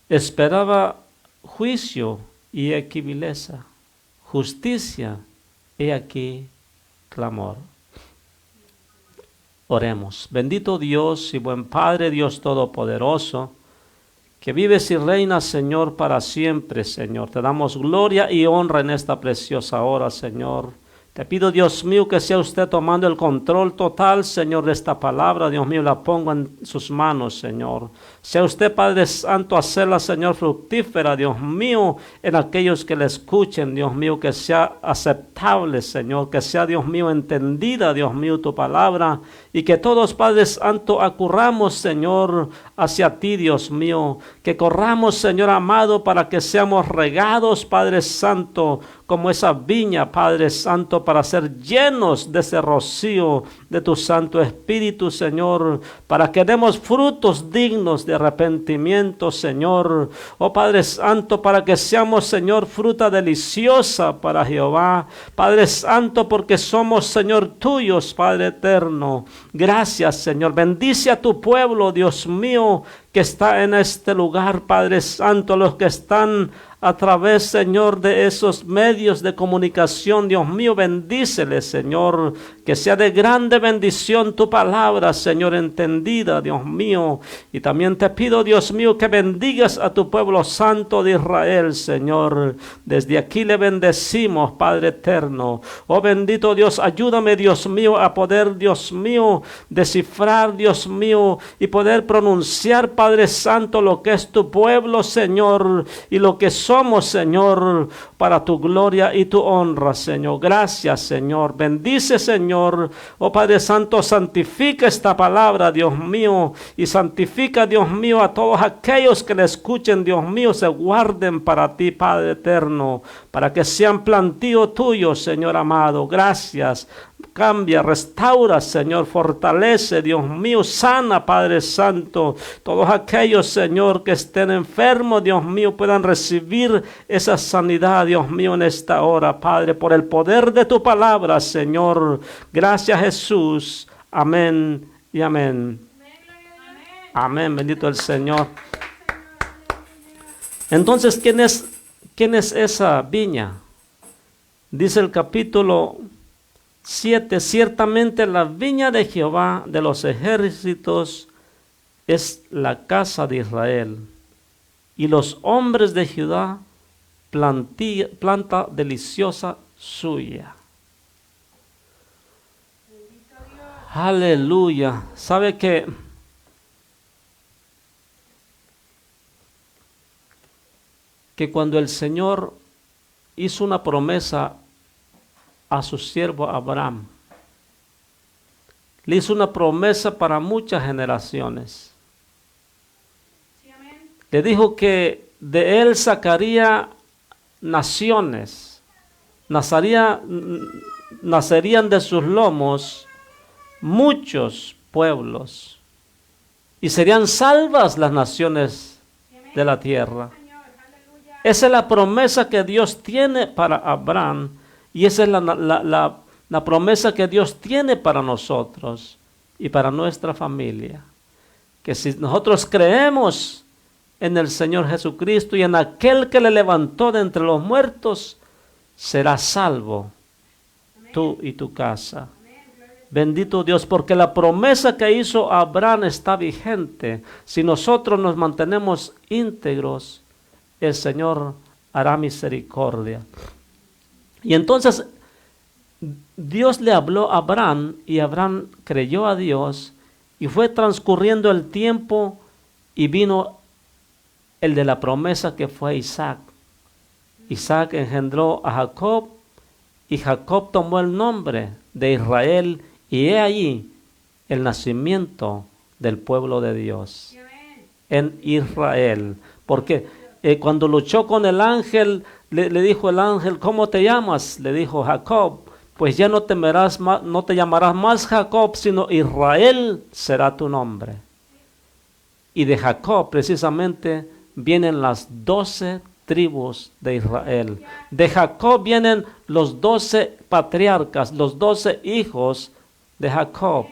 Esperaba juicio y he aquí vileza, justicia, he aquí clamor. Oremos. Bendito Dios y buen Padre, Dios Todopoderoso, que vives y reinas, Señor, para siempre, Señor. Te damos gloria y honra en esta preciosa hora, Señor. Te pido, Dios mío, que sea usted tomando el control total, Señor, de esta palabra. Dios mío, la pongo en sus manos, Señor. Sea usted, Padre Santo, hacerla, Señor, fructífera, Dios mío, en aquellos que le escuchen, Dios mío, que sea aceptable, Señor, que sea, Dios mío, entendida, Dios mío, tu palabra, y que todos, Padre Santo, acurramos, Señor, hacia ti, Dios mío, que corramos, Señor amado, para que seamos regados, Padre Santo, como esa viña, Padre Santo, para ser llenos de ese rocío de tu Santo Espíritu, Señor, para que demos frutos dignos de arrepentimiento, Señor. Oh Padre Santo, para que seamos, Señor, fruta deliciosa para Jehová. Padre Santo, porque somos, Señor, tuyos, Padre eterno. Gracias, Señor. Bendice a tu pueblo, Dios mío, que está en este lugar, Padre Santo, los que están a través, Señor, de esos medios de comunicación. Dios mío, bendíceles, Señor, que sea de grande bendición tu palabra, Señor, entendida, Dios mío. Y también te pido, Dios mío, que bendigas a tu pueblo santo de Israel, Señor. Desde aquí le bendecimos, Padre eterno. Oh bendito Dios, ayúdame, Dios mío, a poder, Dios mío, descifrar, Dios mío, y poder pronunciar, Padre Santo, lo que es tu pueblo, Señor, y lo que somos, Señor, para tu gloria y tu honra, Señor. Gracias, Señor. Bendice, Señor. Oh Padre Santo, santifica esta palabra, Dios mío, y santifica, Dios mío, a todos aquellos que le escuchen, Dios mío, se guarden para ti, Padre eterno, para que sean plantío tuyo, Señor amado. Gracias. Cambia, restaura, Señor, fortalece, Dios mío, sana, Padre Santo. Todos aquellos, Señor, que estén enfermos, Dios mío, puedan recibir esa sanidad, Dios mío, en esta hora, Padre, por el poder de tu palabra, Señor. Gracias, Jesús. Amén y amén. Amén, bendito el Señor. Entonces, ¿quién es esa viña? Dice el capítulo 7, ciertamente la viña de Jehová de los ejércitos es la casa de Israel, y los hombres de Judá planta deliciosa suya. Aleluya. ¿Sabe que cuando el Señor hizo una promesa a su siervo Abraham, le hizo una promesa para muchas generaciones? Le dijo que de él sacaría naciones, nacerían de sus lomos muchos pueblos, y serían salvas las naciones de la tierra. Esa es la promesa que Dios tiene para Abraham, y esa es la promesa que Dios tiene para nosotros y para nuestra familia. Que si nosotros creemos en el Señor Jesucristo y en aquel que le levantó de entre los muertos, serás salvo, tú y tu casa. Bendito Dios, porque la promesa que hizo Abraham está vigente. Si nosotros nos mantenemos íntegros, el Señor hará misericordia. Y entonces Dios le habló a Abraham, y Abraham creyó a Dios, y fue transcurriendo el tiempo, y vino el de la promesa, que fue Isaac. Isaac engendró a Jacob, y Jacob tomó el nombre de Israel, y he allí el nacimiento del pueblo de Dios en Israel. Porque cuando luchó con el ángel, le dijo el ángel: ¿cómo te llamas? Le dijo: Jacob. Pues ya no te llamarás más Jacob, sino Israel será tu nombre. Y de Jacob precisamente vienen las 12 tribus de Israel. De Jacob vienen los 12 patriarcas, los 12 hijos de Jacob.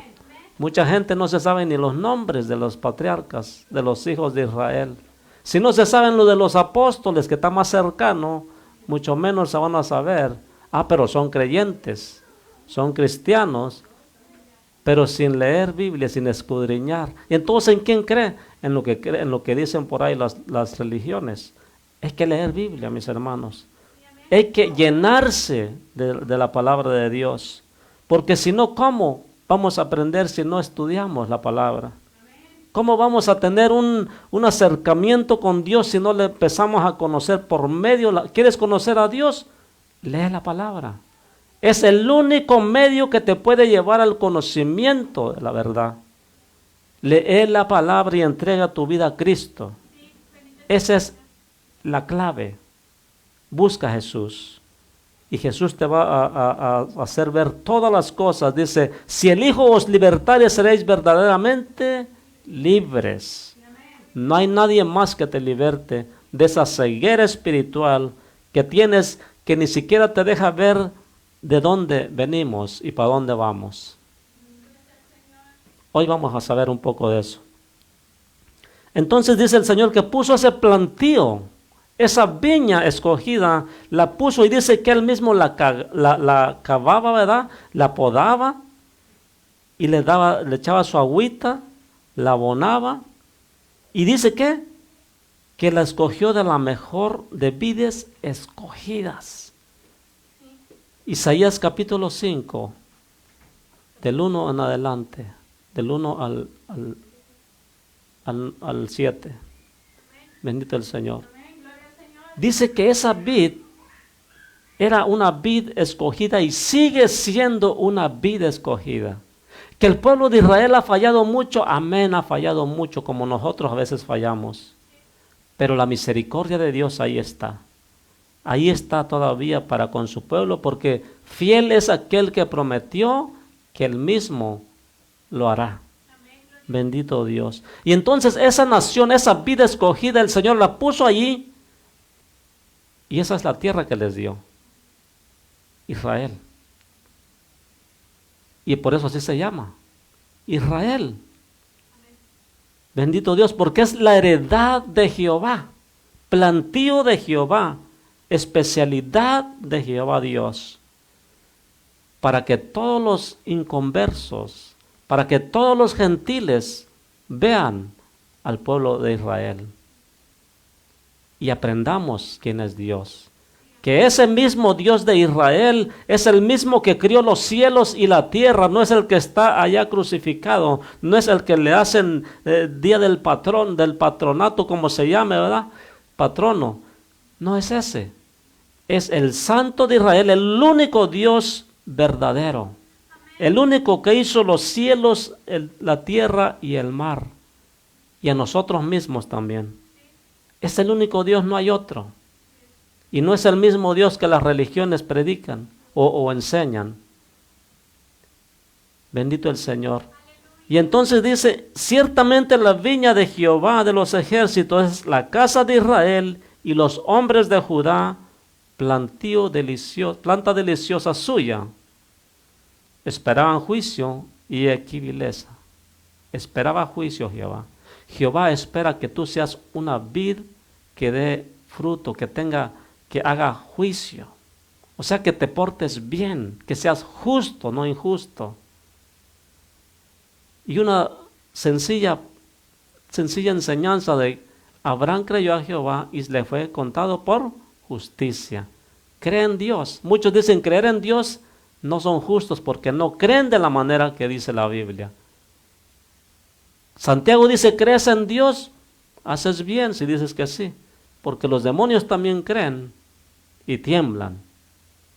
Mucha gente no se sabe ni los nombres de los patriarcas, de los hijos de Israel. Si no se saben lo de los apóstoles, que está más cercano, mucho menos se van a saber. Ah, pero son creyentes, son cristianos, pero sin leer Biblia, sin escudriñar. ¿Y entonces en quién cree? En lo que dicen por ahí las religiones. Hay que leer Biblia, mis hermanos. Hay que llenarse de la palabra de Dios. Porque si no, ¿cómo vamos a aprender si no estudiamos la palabra? ¿Cómo vamos a tener un acercamiento con Dios si no le empezamos a conocer por medio? ¿Quieres conocer a Dios? Lee la palabra. Es el único medio que te puede llevar al conocimiento de la verdad. Lee la palabra y entrega tu vida a Cristo. Esa es la clave. Busca a Jesús. Y Jesús te va a hacer ver todas las cosas. Dice, si el Hijo os libertare, seréis verdaderamente libres. No hay nadie más que te liberte de esa ceguera espiritual que tienes, que ni siquiera te deja ver de dónde venimos y para dónde vamos. Hoy vamos a saber un poco de eso. Entonces dice el Señor que puso ese plantío, esa viña escogida, la puso, y dice que Él mismo la cavaba, ¿verdad? La podaba y le echaba su agüita, la abonaba, y dice que la escogió de la mejor de vides escogidas. Isaías capítulo 5, del 1 en adelante, del 1 al 7. Bendito el Señor. Dice que esa vid era una vid escogida y sigue siendo una vid escogida. Que el pueblo de Israel ha fallado mucho, amén, ha fallado mucho como nosotros a veces fallamos. Pero la misericordia de Dios ahí está. Ahí está todavía para con su pueblo, porque fiel es aquel que prometió que Él mismo lo hará. Bendito Dios. Y entonces esa nación, esa vida escogida, el Señor la puso allí. Y esa es la tierra que les dio. Israel. Y por eso así se llama. Israel. Bendito Dios, porque es la heredad de Jehová. Plantío de Jehová. Especialidad de Jehová Dios. Para que todos los inconversos, para que todos los gentiles vean al pueblo de Israel y aprendamos quién es Dios. Que ese mismo Dios de Israel es el mismo que crió los cielos y la tierra, no es el que está allá crucificado, no es el que le hacen día del patrón, del patronato, como se llame, ¿verdad? Patrono, no es ese. Es el Santo de Israel, el único Dios verdadero. El único que hizo los cielos, la tierra y el mar. Y a nosotros mismos también. Es el único Dios, no hay otro. Y no es el mismo Dios que las religiones predican o enseñan. Bendito el Señor. Y entonces dice, ciertamente la viña de Jehová de los ejércitos es la casa de Israel, y los hombres de Judá, planta deliciosa suya. Esperaban juicio y aquí vileza. Esperaba juicio Jehová. Jehová espera que tú seas una vid que dé fruto, que haga juicio. O sea, que te portes bien, que seas justo, no injusto. Y una sencilla enseñanza de Abraham creyó a Jehová y le fue contado por justicia. Cree en Dios. Muchos dicen creer en Dios no son justos porque no creen de la manera que dice la Biblia. Santiago dice, ¿crees en Dios? Haces bien si dices que sí, porque los demonios también creen y tiemblan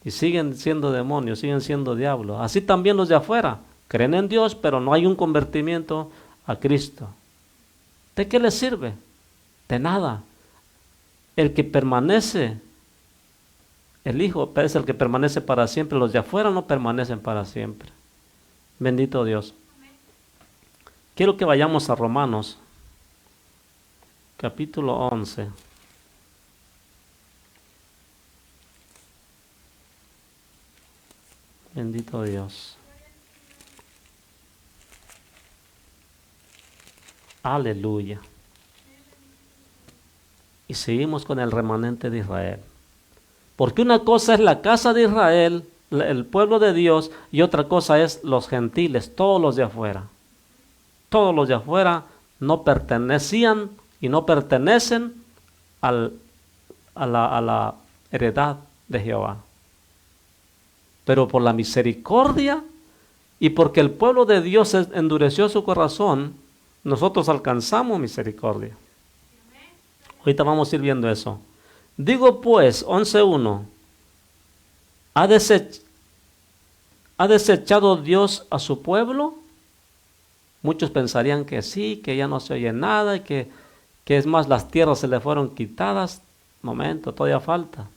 y siguen siendo demonios, siguen siendo diablos. Así también los de afuera creen en Dios, pero no hay un convertimiento a Cristo. ¿De qué les sirve? De nada. El que permanece, el Hijo es el que permanece para siempre. Los de afuera no permanecen para siempre. Bendito Dios. Quiero que vayamos a Romanos, capítulo 11. Bendito Dios. Aleluya. y seguimos con el remanente de Israel. Porque una cosa es la casa de Israel, el pueblo de Dios, y otra cosa es los gentiles, todos los de afuera. Todos los de afuera no pertenecían y no pertenecen a la heredad de Jehová. Pero por la misericordia y porque el pueblo de Dios endureció su corazón, nosotros alcanzamos misericordia. Ahorita vamos a ir viendo eso. Digo pues, 11:1, ¿ha desechado Dios a su pueblo? Muchos pensarían que sí, que ya no se oye nada, que es más, las tierras se le fueron quitadas. Momento, todavía falta.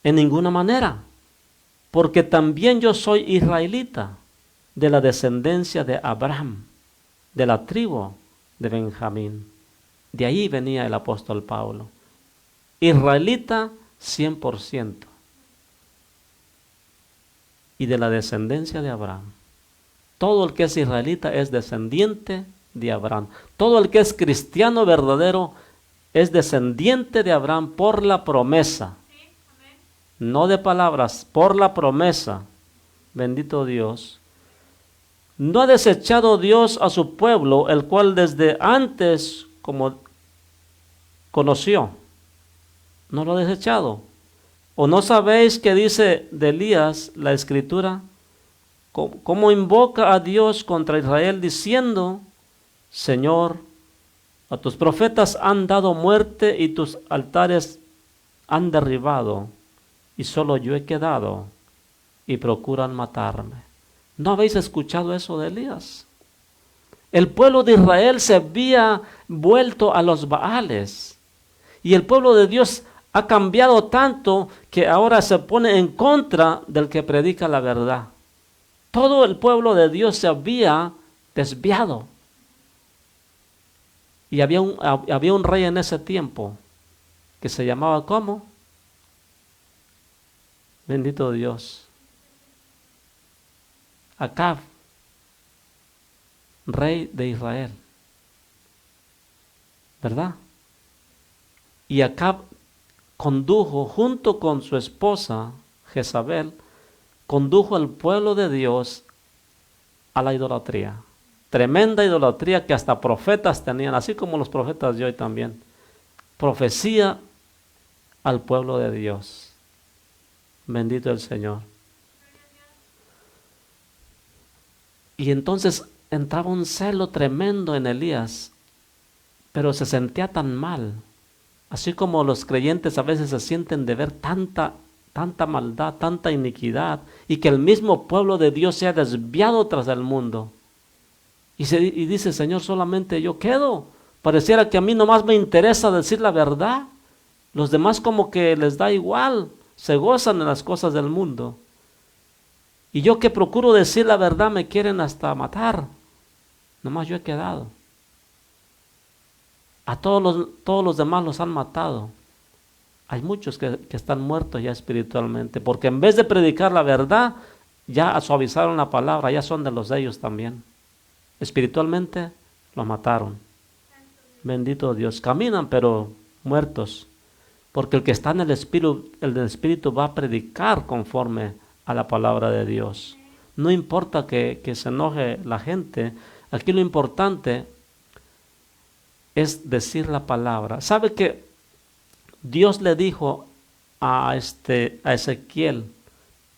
En ninguna manera, porque también yo soy israelita, de la descendencia de Abraham, de la tribu de Benjamín. De ahí venía el apóstol Pablo. Israelita 100%. Y de la descendencia de Abraham. Todo el que es israelita es descendiente de Abraham. Todo el que es cristiano verdadero es descendiente de Abraham por la promesa. No de palabras, por la promesa. Bendito Dios. No ha desechado Dios a su pueblo, el cual desde antes como conoció. No lo ha desechado. ¿O no sabéis que dice de Elías la escritura? ¿Cómo invoca a Dios contra Israel diciendo: Señor, a tus profetas han dado muerte y tus altares han derribado, y solo yo he quedado, y procuran matarme? ¿No habéis escuchado eso de Elías? El pueblo de Israel se había vuelto a los Baales, y el pueblo de Dios ha cambiado tanto que ahora se pone en contra del que predica la verdad. Todo el pueblo de Dios se había desviado. Y había un rey en ese tiempo que se llamaba ¿cómo? Bendito Dios. Acab, rey de Israel. ¿Verdad? Y Acab condujo junto con su esposa Jezabel, condujo al pueblo de Dios a la idolatría. Tremenda idolatría que hasta profetas tenían, así como los profetas de hoy también. Profecía al pueblo de Dios. Bendito el Señor. Y entonces entraba un celo tremendo en Elías, pero se sentía tan mal. Así como los creyentes a veces se sienten de ver tanta maldad, tanta iniquidad, y que el mismo pueblo de Dios se ha desviado tras el mundo. Y dice: Señor, solamente yo quedo. Pareciera que a mí nomás me interesa decir la verdad. Los demás como que les da igual, se gozan en las cosas del mundo. Y yo que procuro decir la verdad me quieren hasta matar. Nomás yo he quedado. A todos los demás los han matado. Hay muchos que están muertos ya espiritualmente, porque en vez de predicar la verdad, ya suavizaron la palabra, ya son de los de ellos también. Espiritualmente los mataron. Bendito Dios. Caminan pero muertos, porque el que está en el espíritu va a predicar conforme a la palabra de Dios. No importa que se enoje la gente, aquí lo importante es decir la palabra. ¿Sabe que Dios le dijo a Ezequiel: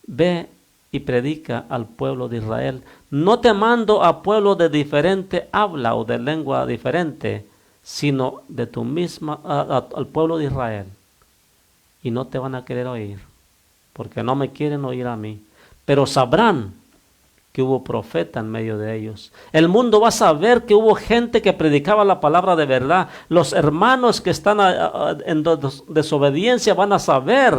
ve y predica al pueblo de Israel? No te mando a pueblo de diferente habla o de lengua diferente, sino de tu misma, al pueblo de Israel. Y no te van a querer oír, porque no me quieren oír a mí. Pero sabrán que hubo profeta en medio de ellos. El mundo va a saber que hubo gente que predicaba la palabra de verdad. Los hermanos que están en desobediencia van a saber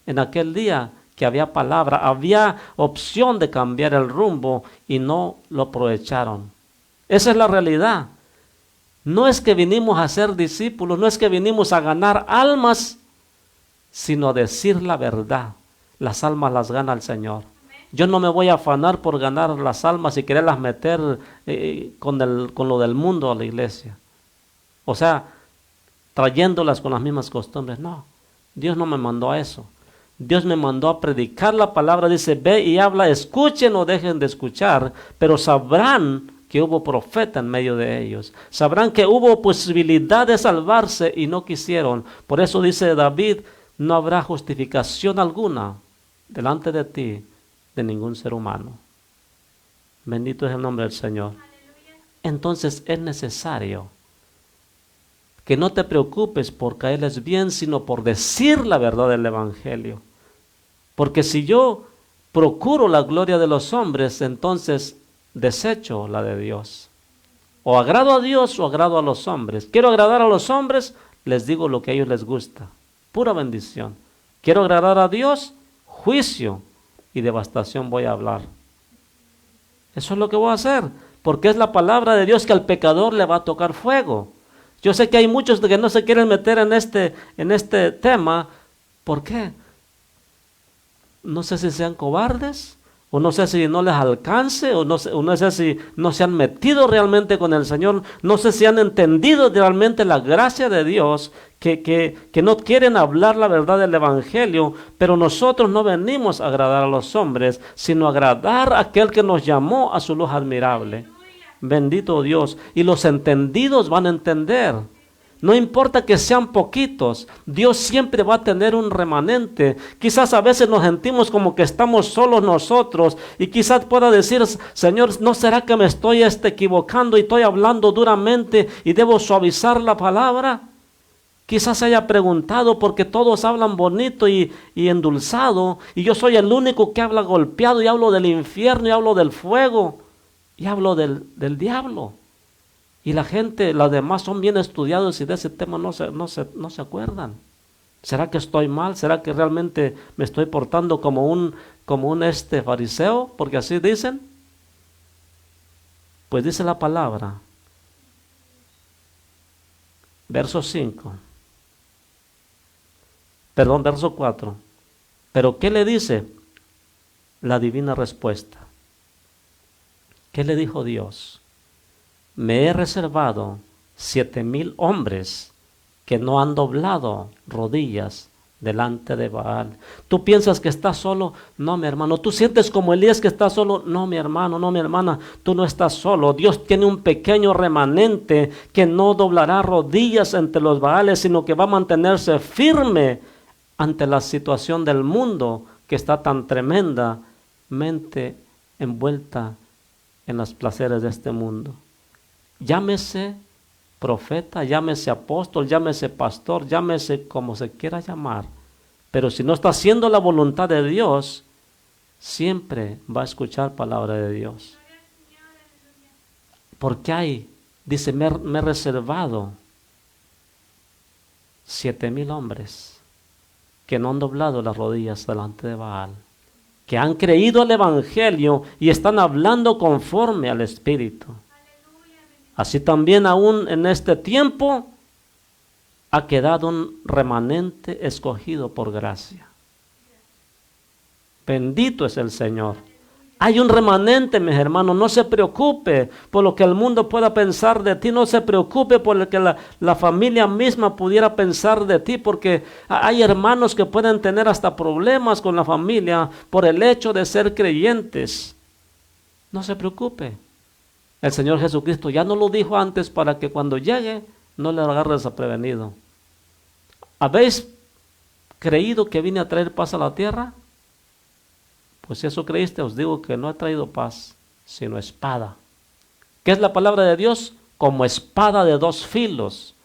en aquel día que había palabra, había opción de cambiar el rumbo y no lo aprovecharon. Esa es la realidad. No es que vinimos a ser discípulos, no es que vinimos a ganar almas, sino a decir la verdad. Las almas las gana el Señor. Yo no me voy a afanar por ganar las almas y quererlas meter con lo del mundo a la iglesia. O sea, trayéndolas con las mismas costumbres. No, Dios no me mandó a eso. Dios me mandó a predicar la palabra. Dice, ve y habla, escuchen o dejen de escuchar, pero sabrán que hubo profeta en medio de ellos. Sabrán que hubo posibilidad de salvarse y no quisieron. Por eso dice David, no habrá justificación alguna delante de ti de ningún ser humano. Bendito es el nombre del Señor. Entonces es necesario que no te preocupes por caerles bien, sino por decir la verdad del Evangelio. Porque si yo procuro la gloria de los hombres, entonces desecho la de Dios. O agrado a Dios o agrado a los hombres. Quiero agradar a los hombres, les digo lo que a ellos les gusta. Pura bendición. Quiero agradar a Dios, juicio y devastación voy a hablar. Eso es lo que voy a hacer, porque es la palabra de Dios que al pecador le va a tocar fuego. Yo sé que hay muchos que no se quieren meter en este tema. ¿Por qué? No sé si sean cobardes, o no sé si no les alcance, o no sé si no se han metido realmente con el Señor, no sé si han entendido realmente la gracia de Dios, que no quieren hablar la verdad del Evangelio, pero nosotros no venimos a agradar a los hombres, sino a agradar a aquel que nos llamó a su luz admirable. Bendito Dios. Y los entendidos van a entender. No importa que sean poquitos, Dios siempre va a tener un remanente. Quizás a veces nos sentimos como que estamos solos nosotros y quizás pueda decir, Señor, ¿no será que me estoy equivocando y estoy hablando duramente y debo suavizar la palabra? Quizás se haya preguntado porque todos hablan bonito y endulzado y yo soy el único que habla golpeado y hablo del infierno y hablo del fuego. Y hablo del diablo. Y la gente, los demás son bien estudiados y de ese tema no se acuerdan. ¿Será que estoy mal? ¿Será que realmente me estoy portando como un fariseo? Porque así dicen. Pues dice la palabra. Verso 5. Perdón, verso 4. Pero ¿qué le dice? La divina respuesta. ¿Qué le dijo Dios? Me he reservado 7,000 hombres que no han doblado rodillas delante de Baal. ¿Tú piensas que estás solo? No, mi hermano. ¿Tú sientes como Elías que estás solo? No, mi hermano, no, mi hermana. Tú no estás solo. Dios tiene un pequeño remanente que no doblará rodillas ante los Baales, sino que va a mantenerse firme ante la situación del mundo que está tan tremendamente envuelta en los placeres de este mundo. Llámese profeta, llámese apóstol, llámese pastor, llámese como se quiera llamar. Pero si no está haciendo la voluntad de Dios, siempre va a escuchar palabra de Dios. Porque dice, me he reservado 7,000 hombres que no han doblado las rodillas delante de Baal, que han creído el Evangelio y están hablando conforme al Espíritu. Así también aún en este tiempo ha quedado un remanente escogido por gracia. Bendito es el Señor. Hay un remanente, mis hermanos. No se preocupe por lo que el mundo pueda pensar de ti. No se preocupe por lo que la familia misma pudiera pensar de ti, porque hay hermanos que pueden tener hasta problemas con la familia por el hecho de ser creyentes. No se preocupe. El Señor Jesucristo ya no lo dijo antes para que cuando llegue no le agarre desprevenido. ¿Habéis creído que vine a traer paz a la tierra? Pues si eso creíste, os digo que no he traído paz, sino espada. ¿Qué es la palabra de Dios? Como espada de 2 filos.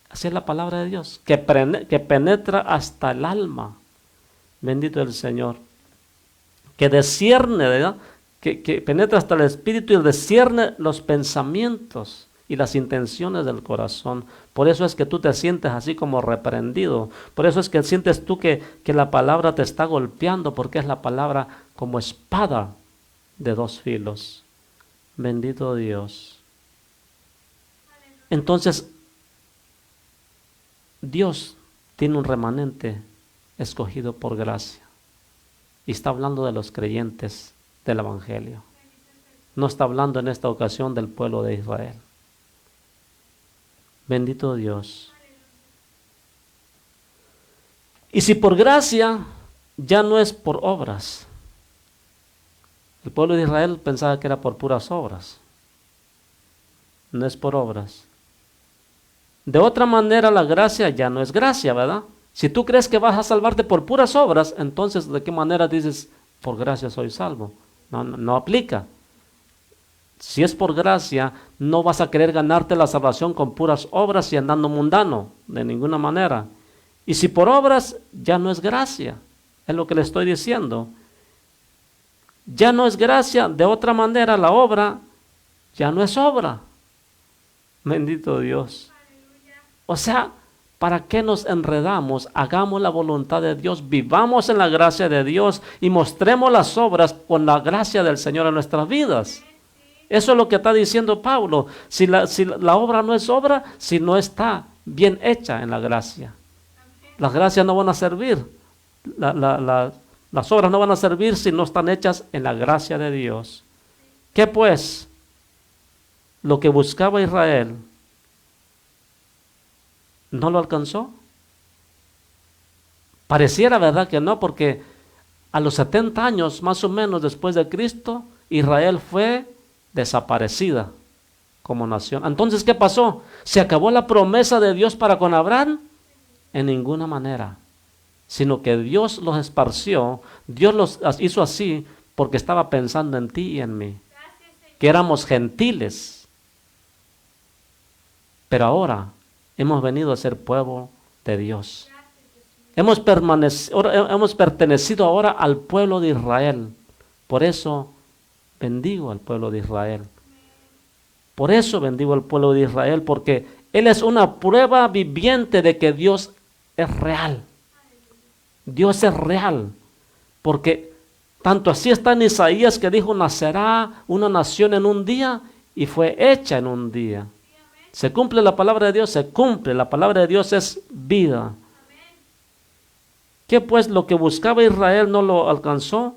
Así es la palabra de Dios, que penetra hasta el alma. Bendito es el Señor. Que descierne, ¿verdad? Que penetra hasta el espíritu y descierne los pensamientos y las intenciones del corazón. Por eso es que tú te sientes así como reprendido. Por eso es que sientes tú que la palabra te está golpeando, porque es la palabra como espada de 2 filos. Bendito Dios. Entonces, Dios tiene un remanente escogido por gracia. Y está hablando de los creyentes del Evangelio. No está hablando en esta ocasión del pueblo de Israel. Bendito Dios. Y si por gracia, ya no es por obras. El pueblo de Israel pensaba que era por puras obras. No es por obras. De otra manera, la gracia ya no es gracia, ¿verdad? Si tú crees que vas a salvarte por puras obras, entonces ¿de qué manera dices, por gracia soy salvo? No aplica. Si es por gracia, no vas a querer ganarte la salvación con puras obras y andando mundano, de ninguna manera. Y si por obras, ya no es gracia, es lo que le estoy diciendo. Ya no es gracia, de otra manera la obra ya no es obra. Bendito Dios. O sea, ¿para qué nos enredamos? Hagamos la voluntad de Dios, vivamos en la gracia de Dios y mostremos las obras con la gracia del Señor en nuestras vidas. Eso es lo que está diciendo Pablo. Si la obra no es obra, si no está bien hecha en la gracia. Las gracias no van a servir. Las obras no van a servir si no están hechas en la gracia de Dios. ¿Qué pues? Lo que buscaba Israel, ¿no lo alcanzó? Pareciera, ¿verdad?, que no, porque a los 70 años más o menos después de Cristo, Israel fue desaparecida como nación. Entonces, ¿qué pasó? ¿Se acabó la promesa de Dios para con Abraham? En ninguna manera, sino que Dios los esparció, Dios los hizo así porque estaba pensando en ti y en mí, que éramos gentiles, pero ahora hemos venido a ser pueblo de Dios. Hemos pertenecido ahora al pueblo de Israel. Por eso bendigo al pueblo de Israel. Por eso bendigo al pueblo de Israel, porque Él es una prueba viviente de que Dios es real. Dios es real, porque tanto así está en Isaías que dijo, nacerá una nación en un día y fue hecha en un día. Se cumple la palabra de Dios, se cumple. La palabra de Dios es vida. ¿Qué pues? Lo que buscaba Israel no lo alcanzó,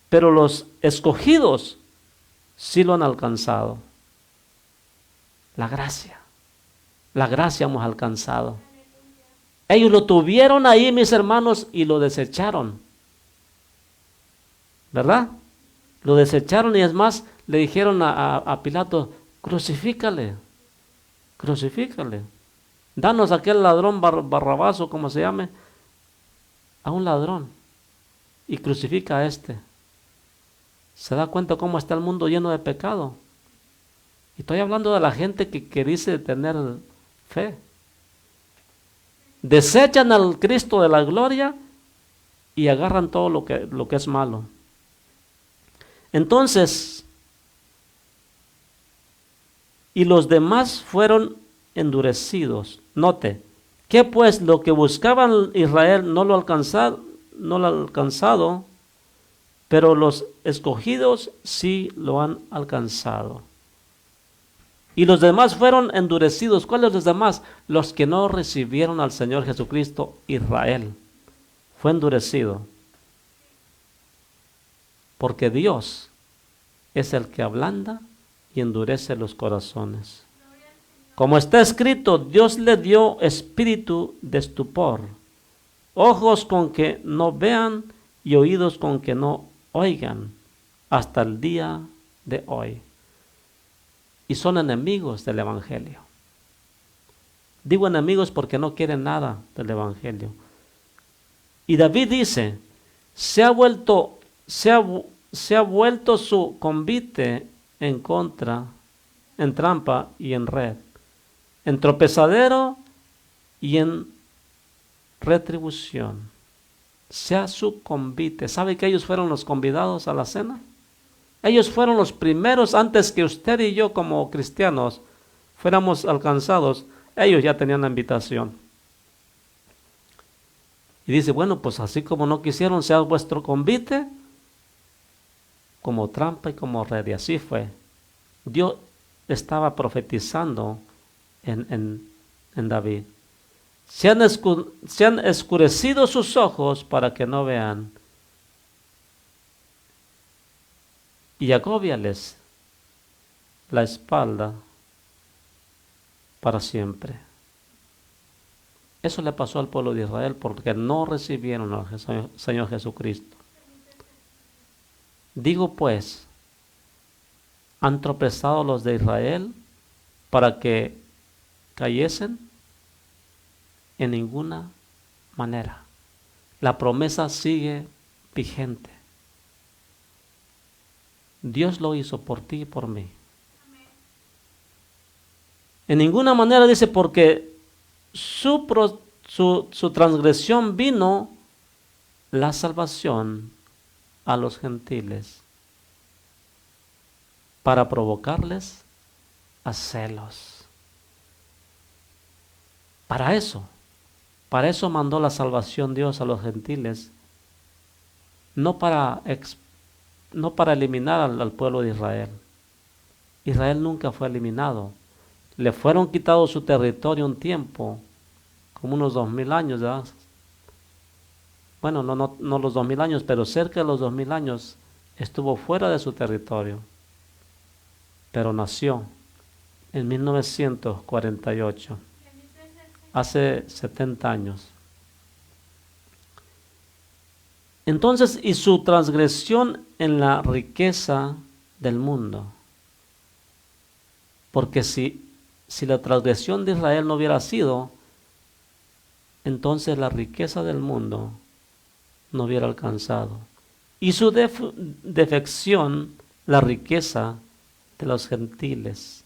pero los escogidos sí lo han alcanzado. La gracia hemos alcanzado. Ellos lo tuvieron ahí, mis hermanos, y lo desecharon. ¿Verdad? Lo desecharon y es más, le dijeron a Pilato, crucifícale. Danos a aquel ladrón Barrabás o como se llame, a un ladrón y crucifica a este. ¿Se da cuenta cómo está el mundo lleno de pecado? Y estoy hablando de la gente que dice tener fe. Desechan al Cristo de la gloria y agarran todo lo que es malo. Entonces, y los demás fueron endurecidos. Note, que pues lo que buscaban Israel no lo ha alcanzado, pero los escogidos sí lo han alcanzado. Y los demás fueron endurecidos. ¿Cuáles los demás? Los que no recibieron al Señor Jesucristo. Israel fue endurecido. Porque Dios es el que ablanda y endurece los corazones. Como está escrito, Dios le dio espíritu de estupor, ojos con que no vean y oídos con que no oigan, hasta el día de hoy. Y son enemigos del Evangelio. Digo enemigos porque no quieren nada del Evangelio. Y David dice, se ha vuelto su convite en contra, en trampa y en red, en tropezadero y en retribución. Sea su convite. ¿Sabe que ellos fueron los convidados a la cena? Ellos fueron los primeros antes que usted y yo como cristianos fuéramos alcanzados. Ellos ya tenían la invitación. Y dice, bueno, pues así como no quisieron, sea vuestro convite como trampa y como red. Y así fue. Dios estaba profetizando en David. Se han escurecido sus ojos para que no vean. Y agóbiales la espalda para siempre. Eso le pasó al pueblo de Israel porque no recibieron al Señor Jesucristo. Digo pues, ¿han tropezado los de Israel para que cayesen? En ninguna manera. La promesa sigue vigente. Dios lo hizo por ti y por mí. En ninguna manera dice, porque su transgresión vino la salvación a los gentiles para provocarles a celos. Para eso mandó la salvación Dios a los gentiles, no para eliminar al pueblo de Israel. Israel nunca fue eliminado. Le fueron quitados su territorio un tiempo, como unos 2000 años, ¿verdad? Bueno, no los 2000 años, pero cerca de los 2000 años estuvo fuera de su territorio. Pero nació en 1948, hace 70 años. Entonces, y su transgresión en la riqueza del mundo. Porque si la transgresión de Israel no hubiera sido, entonces la riqueza del mundo no hubiera alcanzado. Y su defección, la riqueza de los gentiles,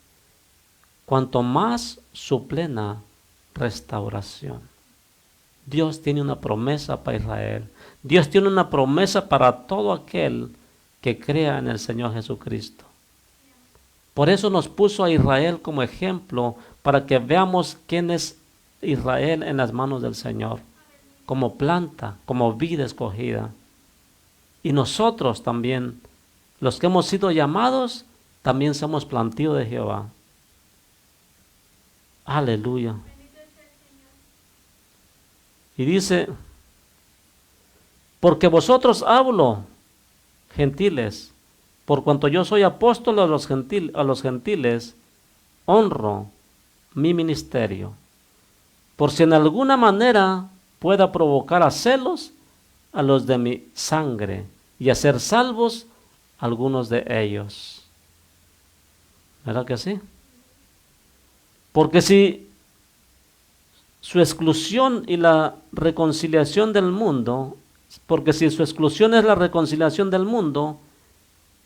cuanto más su plena restauración. Dios tiene una promesa para Israel. Dios tiene una promesa para todo aquel que crea en el Señor Jesucristo. Por eso nos puso a Israel como ejemplo, para que veamos quién es Israel en las manos del Señor, como planta, como vida escogida. Y nosotros también, los que hemos sido llamados, también somos plantío de Jehová. Aleluya. Y dice, porque vosotros hablo, gentiles, por cuanto yo soy apóstol a los gentiles, honro mi ministerio, por si en alguna manera pueda provocar a celos a los de mi sangre y hacer salvos algunos de ellos. ¿Verdad que sí? Porque si su exclusión y la reconciliación del mundo, porque si su exclusión es la reconciliación del mundo,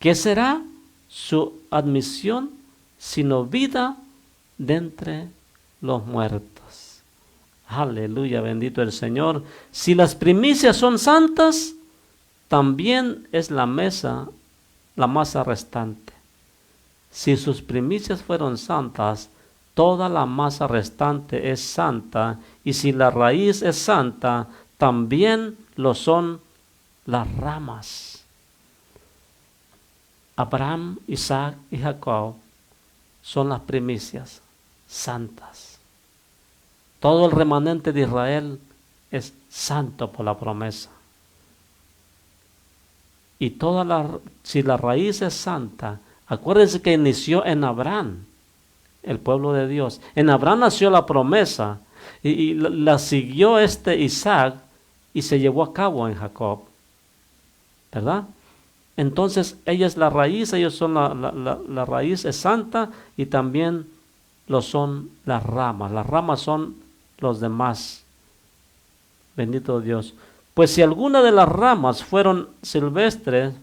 ¿qué será su admisión sino vida de entre los muertos? Aleluya, bendito el Señor. Si las primicias son santas, también es la masa restante. Si sus primicias fueron santas, toda la masa restante es santa, y si la raíz es santa, también lo son las ramas. Abraham, Isaac y Jacob son las primicias santas. Todo el remanente de Israel es santo por la promesa. Y si la raíz es santa, acuérdense que inició en Abraham, el pueblo de Dios. En Abraham nació la promesa y la siguió Isaac y se llevó a cabo en Jacob. ¿Verdad? Entonces ella es la raíz, ellos son la raíz es santa, y también lo son las ramas. Las ramas son los demás. Bendito Dios. Pues si alguna de las ramas fueron silvestres,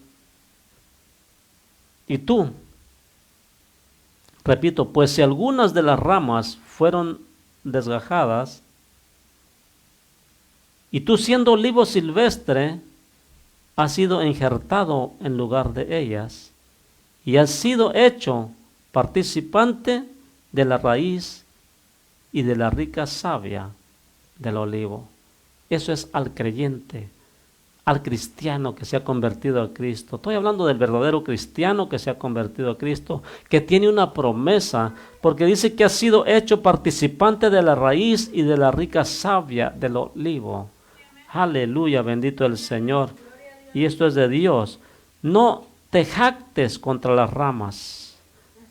y tú, repito, pues si algunas de las ramas fueron desgajadas, y tú siendo olivo silvestre, has sido injertado en lugar de ellas, y has sido hecho participante de la raíz y de la rica savia del olivo. Eso es al creyente, al cristiano que se ha convertido a Cristo. Estoy hablando del verdadero cristiano que se ha convertido a Cristo, que tiene una promesa, porque dice que ha sido hecho participante de la raíz y de la rica savia del olivo. Aleluya, bendito el Señor. Y esto es de Dios. No te jactes contra las ramas.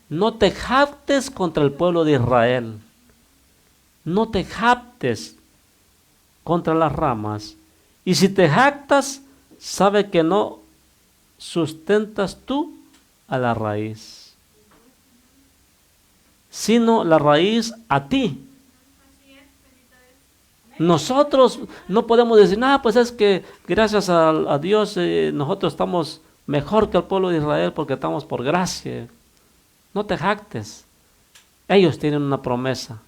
No te jactes contra el pueblo de Israel. No te jactes contra las ramas. Y si te jactas, sabe que no sustentas tú a la raíz, sino la raíz a ti. Nosotros no podemos decir, pues es que gracias a Dios nosotros estamos mejor que el pueblo de Israel porque estamos por gracia. No te jactes. Ellos tienen una promesa.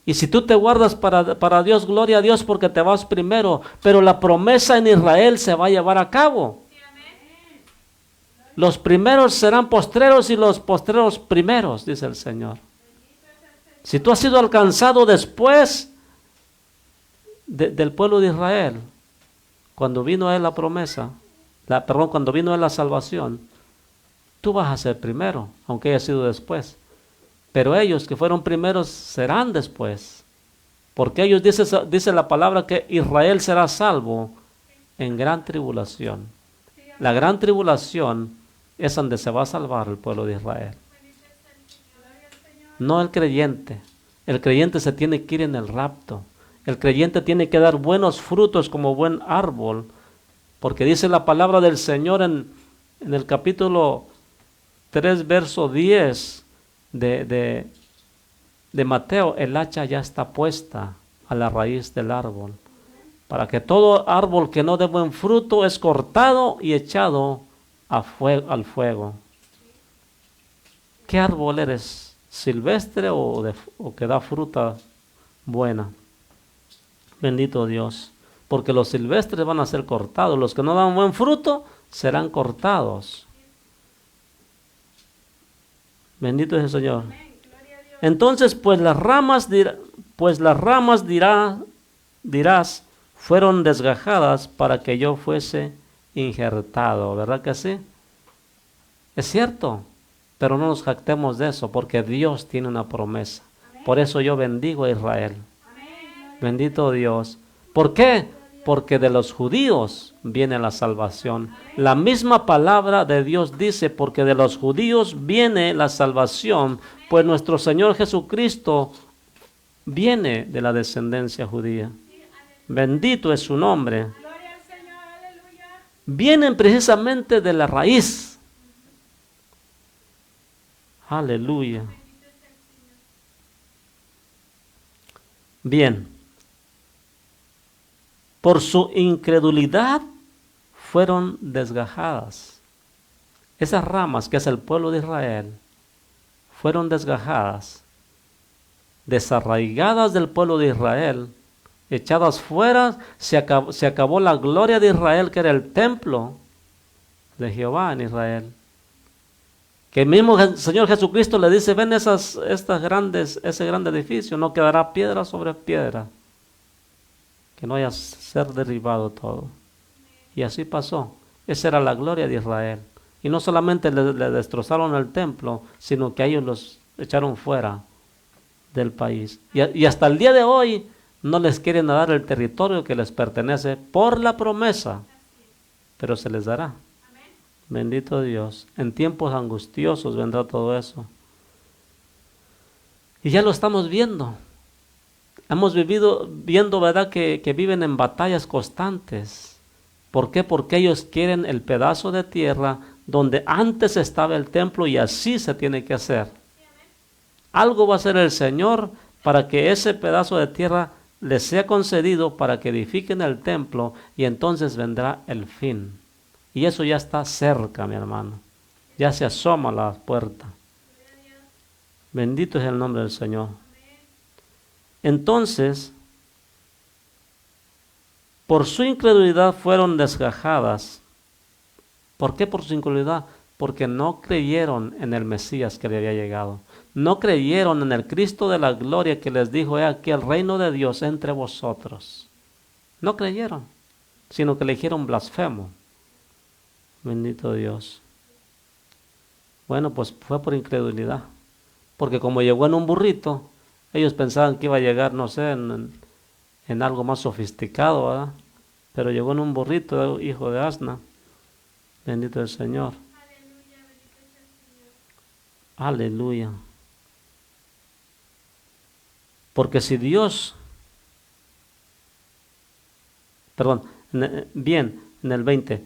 Y si tú te guardas para Dios, gloria a Dios porque te vas primero. Pero la promesa en Israel se va a llevar a cabo. Los primeros serán postreros y los postreros primeros, dice el Señor. Si tú has sido alcanzado después del pueblo de Israel, cuando vino a él la promesa, cuando vino a él la salvación, tú vas a ser primero, aunque haya sido después. Pero ellos que fueron primeros serán después. Porque ellos dice la palabra que Israel será salvo en gran tribulación. La gran tribulación es donde se va a salvar el pueblo de Israel. No el creyente. El creyente se tiene que ir en el rapto. El creyente tiene que dar buenos frutos como buen árbol. Porque dice la palabra del Señor en el capítulo 3, verso 10 de Mateo, el hacha ya está puesta a la raíz del árbol, para que todo árbol que no dé buen fruto es cortado y echado al fuego. ¿Qué árbol eres? ¿Silvestre o que da fruta buena? Bendito Dios, porque los silvestres van a ser cortados, los que no dan buen fruto serán cortados. Bendito es el Señor. Entonces, pues las ramas dirás, fueron desgajadas para que yo fuese injertado. ¿Verdad que sí? Es cierto, pero no nos jactemos de eso, porque Dios tiene una promesa. Por eso yo bendigo a Israel. Bendito Dios. ¿Por qué? Porque de los judíos viene la salvación. La misma palabra de Dios dice, porque de los judíos viene la salvación, pues nuestro Señor Jesucristo viene de la descendencia judía. Bendito es su nombre. Vienen precisamente de la raíz. Aleluya. Bien. Por su incredulidad fueron desgajadas. Esas ramas que es el pueblo de Israel fueron desgajadas, desarraigadas del pueblo de Israel, echadas fuera. Se acabó la gloria de Israel, que era el templo de Jehová en Israel. Que el mismo Señor Jesucristo le dice, ven ese grande edificio, no quedará piedra sobre piedra, que no haya ser derribado todo. Y así pasó. Esa era la gloria de Israel. Y no solamente le destrozaron el templo, sino que a ellos los echaron fuera del país. Y hasta el día de hoy no les quieren dar el territorio que les pertenece por la promesa, pero se les dará. Bendito Dios. En tiempos angustiosos vendrá todo eso. Y ya lo estamos viendo. Hemos viendo, ¿verdad?, que viven en batallas constantes. ¿Por qué? Porque ellos quieren el pedazo de tierra donde antes estaba el templo, y así se tiene que hacer. Algo va a hacer el Señor para que ese pedazo de tierra les sea concedido para que edifiquen el templo, y entonces vendrá el fin. Y eso ya está cerca, mi hermano. Ya se asoma a la puerta. Bendito es el nombre del Señor. Entonces, por su incredulidad fueron desgajadas. ¿Por qué por su incredulidad? Porque no creyeron en el Mesías que le había llegado. No creyeron en el Cristo de la gloria que les dijo, he aquí el reino de Dios entre vosotros. No creyeron, sino que le dijeron blasfemo. Bendito Dios. Bueno, pues fue por incredulidad. Porque como llegó en un burrito, ellos pensaban que iba a llegar, no sé, en algo más sofisticado, ¿verdad? Pero llegó en un burrito, hijo de asna. Bendito el Señor. Aleluya. Porque si Dios, perdón, bien, en el 20,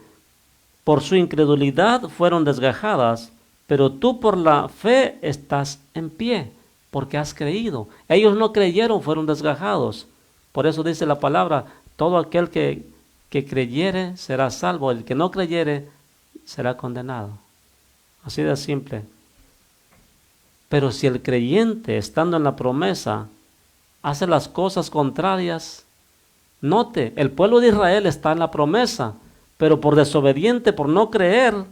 por su incredulidad fueron desgajadas, pero tú por la fe estás en pie, porque has creído. Ellos no creyeron, fueron desgajados. Por eso dice la palabra, todo aquel que creyere será salvo, el que no creyere será condenado. Así de simple. Pero si el creyente, estando en la promesa, hace las cosas contrarias, note, el pueblo de Israel está en la promesa, pero por desobediente, por no creer,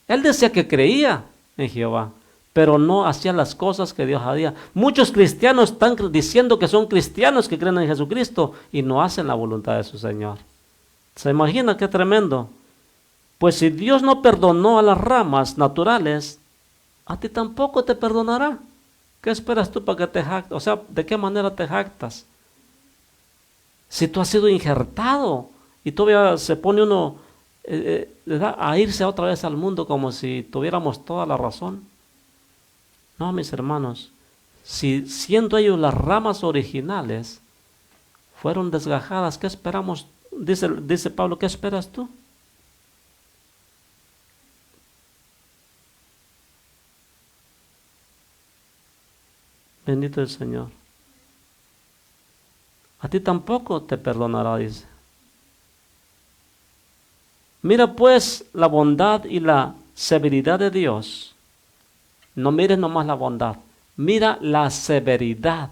él decía que creía en Jehová, pero no hacía las cosas que Dios hacía. Muchos cristianos están diciendo que son cristianos, que creen en Jesucristo, y no hacen la voluntad de su Señor. ¿Se imagina qué tremendo? Pues si Dios no perdonó a las ramas naturales, a ti tampoco te perdonará. ¿Qué esperas tú para que te jactes? O sea, ¿de qué manera te jactas? Si tú has sido injertado y todavía se pone uno a irse otra vez al mundo como si tuviéramos toda la razón. No, mis hermanos, si siendo ellos las ramas originales fueron desgajadas, ¿qué esperamos? Dice Pablo, ¿qué esperas tú? Bendito el Señor. A ti tampoco te perdonará, dice. Mira pues la bondad y la severidad de Dios. No mires nomás la bondad, mira la severidad.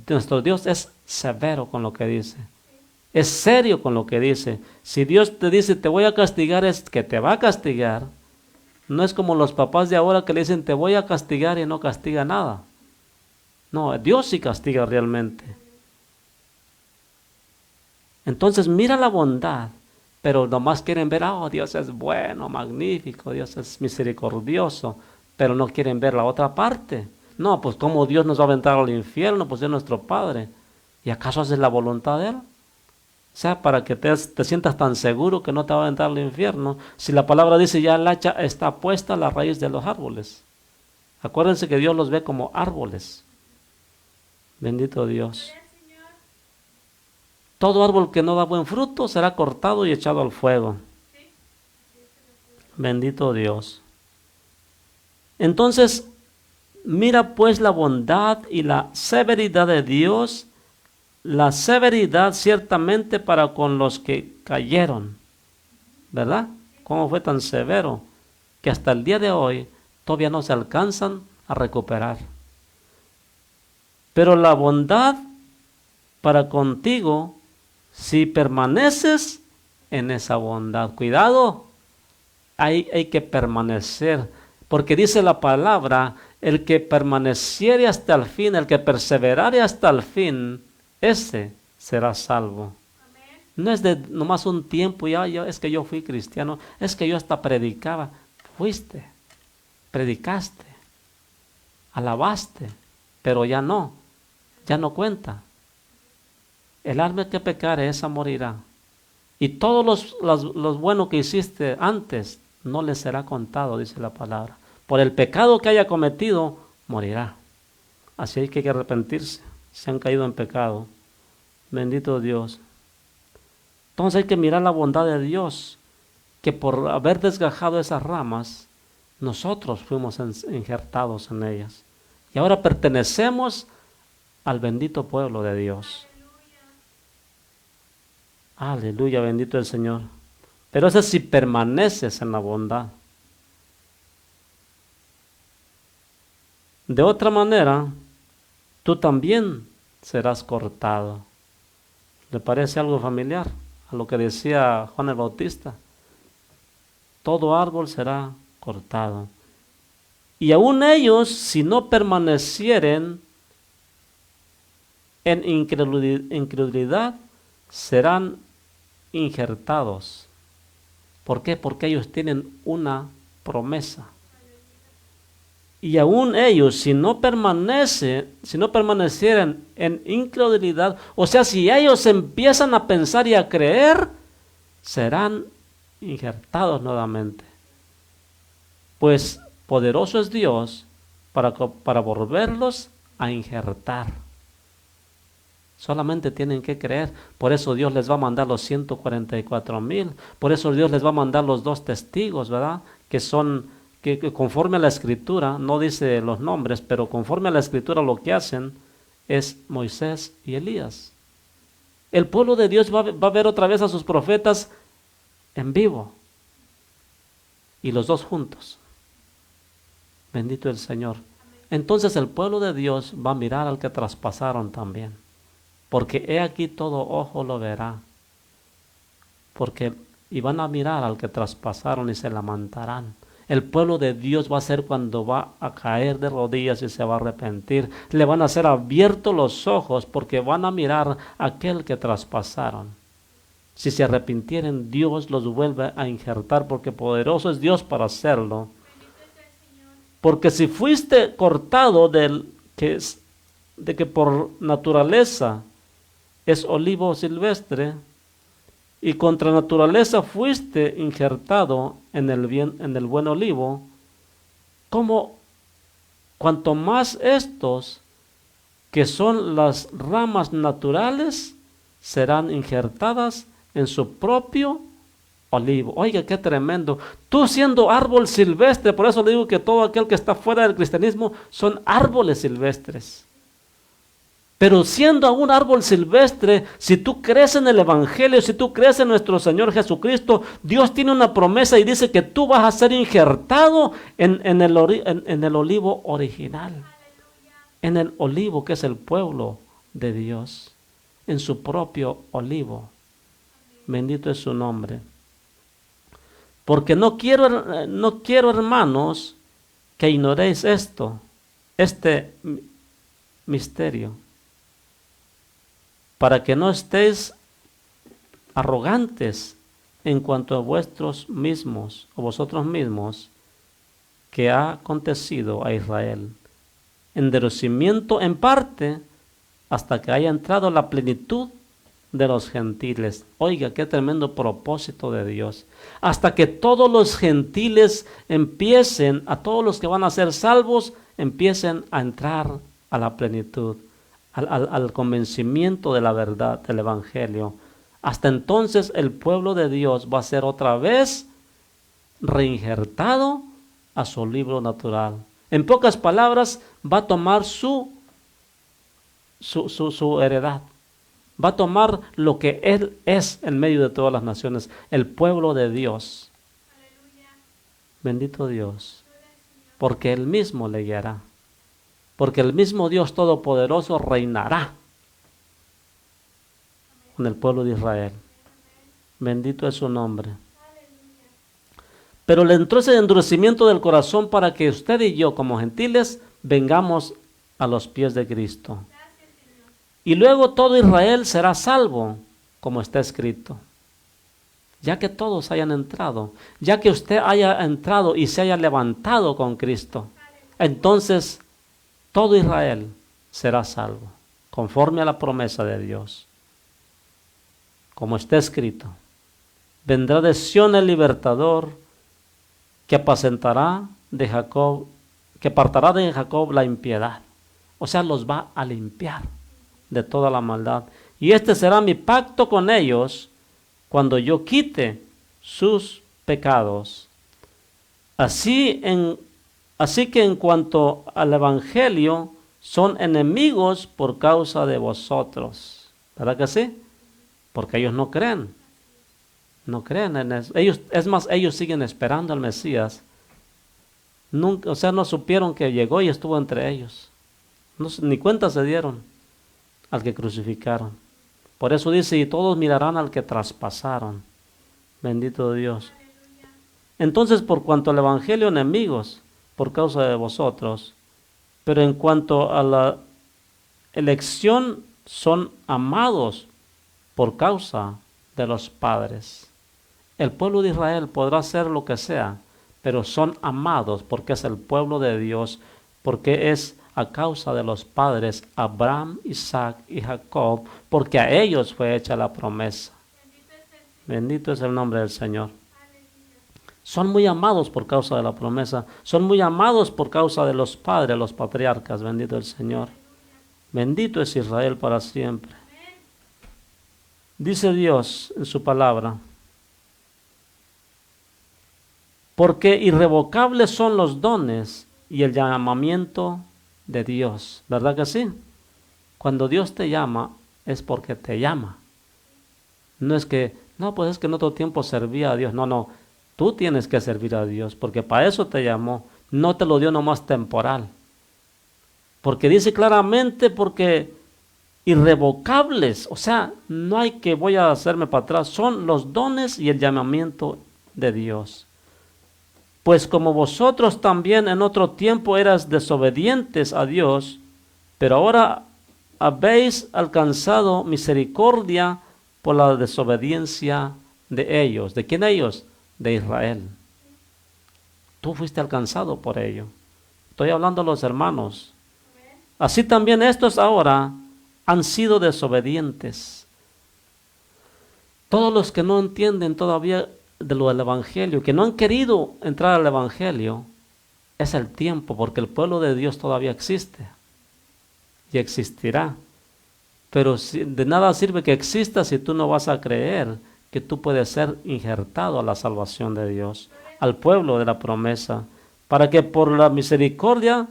Nuestro Dios es severo con lo que dice. Es serio con lo que dice. Si Dios te dice te voy a castigar, es que te va a castigar. No es como los papás de ahora que le dicen te voy a castigar y no castiga nada. No, Dios sí castiga realmente. Entonces mira la bondad, pero nomás quieren ver, oh, Dios es bueno, magnífico, Dios es misericordioso, pero no quieren ver la otra parte. No, pues ¿cómo Dios nos va a aventar al infierno? Pues es nuestro Padre. ¿Y acaso haces la voluntad de Él? O sea, para que te sientas tan seguro que no te va a aventar al infierno. Si la palabra dice ya el hacha está puesta a la raíz de los árboles. Acuérdense que Dios los ve como árboles. Bendito Dios. Todo árbol que no da buen fruto será cortado y echado al fuego. Bendito Dios. Entonces, mira pues la bondad y la severidad de Dios. La severidad ciertamente para con los que cayeron. ¿Verdad? ¿Cómo fue tan severo? Que hasta el día de hoy todavía no se alcanzan a recuperar. Pero la bondad para contigo, si permaneces en esa bondad. Cuidado, hay que permanecer, porque dice la palabra, el que permaneciere hasta el fin, el que perseverare hasta el fin, ese será salvo. No es de nomás un tiempo, ya es que yo fui cristiano, es que yo hasta predicaba. Fuiste, predicaste, alabaste, pero ya no cuenta. El alma que pecare, esa morirá. Y todos los buenos que hiciste antes, no les será contado, dice la palabra. Por el pecado que haya cometido, morirá. Así hay que arrepentirse. Se han caído en pecado. Bendito Dios. Entonces hay que mirar la bondad de Dios, que por haber desgajado esas ramas, nosotros fuimos injertados en ellas. Y ahora pertenecemos al bendito pueblo de Dios. Aleluya, bendito el Señor. Pero eso si permaneces en la bondad. De otra manera, tú también serás cortado. ¿Le parece algo familiar a lo que decía Juan el Bautista? Todo árbol será cortado. Y aun ellos, si no permanecieren en incredulidad, serán injertados. ¿Por qué? Porque ellos tienen una promesa. Y aún ellos, si no permanecieran en incredulidad, o sea, si ellos empiezan a pensar y a creer, serán injertados nuevamente. Pues poderoso es Dios para volverlos a injertar. Solamente tienen que creer. Por eso Dios les va a mandar los 144,000. Por eso Dios les va a mandar los 2 testigos, ¿verdad? Que conforme a la Escritura, no dice los nombres, pero conforme a la Escritura lo que hacen es Moisés y Elías. El pueblo de Dios va a ver otra vez a sus profetas en vivo. Y los 2 juntos. Bendito el Señor. Entonces el pueblo de Dios va a mirar al que traspasaron también. Porque he aquí todo ojo lo verá. Y van a mirar al que traspasaron y se lamentarán. El pueblo de Dios va a ser cuando va a caer de rodillas y se va a arrepentir. Le van a ser abiertos los ojos porque van a mirar a aquel que traspasaron. Si se arrepintieren, Dios los vuelve a injertar porque poderoso es Dios para hacerlo. Porque si fuiste cortado de que por naturaleza es olivo silvestre, y contra naturaleza fuiste injertado en el buen olivo, como cuanto más estos, que son las ramas naturales, serán injertadas en su propio olivo. Oiga, qué tremendo. Tú siendo árbol silvestre, por eso le digo que todo aquel que está fuera del cristianismo son árboles silvestres. Pero siendo un árbol silvestre, si tú crees en el Evangelio, si tú crees en nuestro Señor Jesucristo, Dios tiene una promesa y dice que tú vas a ser injertado en el olivo original. En el olivo que es el pueblo de Dios. En su propio olivo. Bendito es su nombre. Porque no quiero, hermanos, que ignoréis este misterio, para que no estéis arrogantes en cuanto a vosotros mismos, que ha acontecido a Israel. Endurecimiento en parte, hasta que haya entrado la plenitud de los gentiles. Oiga, qué tremendo propósito de Dios. Hasta que todos los gentiles empiecen, a todos los que van a ser salvos, empiecen a entrar a la plenitud, al convencimiento de la verdad del Evangelio. Hasta entonces el pueblo de Dios va a ser otra vez reinjertado a su libro natural. En pocas palabras, va a tomar su heredad. Va a tomar lo que Él es en medio de todas las naciones, el pueblo de Dios. Aleluya. Bendito Dios, porque Él mismo le guiará, porque el mismo Dios Todopoderoso reinará con el pueblo de Israel. Bendito es su nombre. Pero le entró ese endurecimiento del corazón para que usted y yo, como gentiles, vengamos a los pies de Cristo. Y luego todo Israel será salvo, como está escrito. Ya que todos hayan entrado, ya que usted haya entrado y se haya levantado con Cristo, entonces todo Israel será salvo, conforme a la promesa de Dios. Como está escrito, vendrá de Sión el libertador, que apacentará de Jacob, que apartará de Jacob la impiedad. O sea, los va a limpiar de toda la maldad. Y este será mi pacto con ellos cuando yo quite sus pecados. Así que en cuanto al Evangelio, son enemigos por causa de vosotros. ¿Verdad que sí? Porque ellos no creen. No creen en eso. Ellos siguen esperando al Mesías. Nunca, o sea, no supieron que llegó y estuvo entre ellos. Ni cuenta se dieron al que crucificaron. Por eso dice, y todos mirarán al que traspasaron. Bendito Dios. Entonces, por cuanto al Evangelio, enemigos por causa de vosotros, pero en cuanto a la elección, son amados por causa de los padres. El pueblo de Israel podrá hacer lo que sea, pero son amados porque es el pueblo de Dios, porque es a causa de los padres Abraham, Isaac y Jacob, porque a ellos fue hecha la promesa. Bendito es el nombre del Señor. Son muy amados por causa de la promesa, son muy amados por causa de los padres, los patriarcas, bendito el Señor. Bendito es Israel para siempre. Dice Dios en su palabra, porque irrevocables son los dones y el llamamiento de Dios. ¿Verdad que sí? Cuando Dios te llama, es porque te llama. No es que, no, pues es que en otro tiempo servía a Dios. No, no, tú tienes que servir a Dios, porque para eso te llamó. No te lo dio nomás temporal. Porque dice claramente, porque irrevocables, o sea, no hay que voy a hacerme para atrás, son los dones y el llamamiento de Dios. Pues como vosotros también en otro tiempo eras desobedientes a Dios, pero ahora habéis alcanzado misericordia por la desobediencia de ellos. ¿De quién ellos? De Israel. Tú fuiste alcanzado por ello. Estoy hablando a los hermanos. Así también estos ahora han sido desobedientes. Todos los que no entienden todavía de lo del Evangelio, que no han querido entrar al Evangelio, es el tiempo, porque el pueblo de Dios todavía existe y existirá. Pero de nada sirve que exista si tú no vas a creer que tú puedes ser injertado a la salvación de Dios, al pueblo de la promesa, para que por la misericordia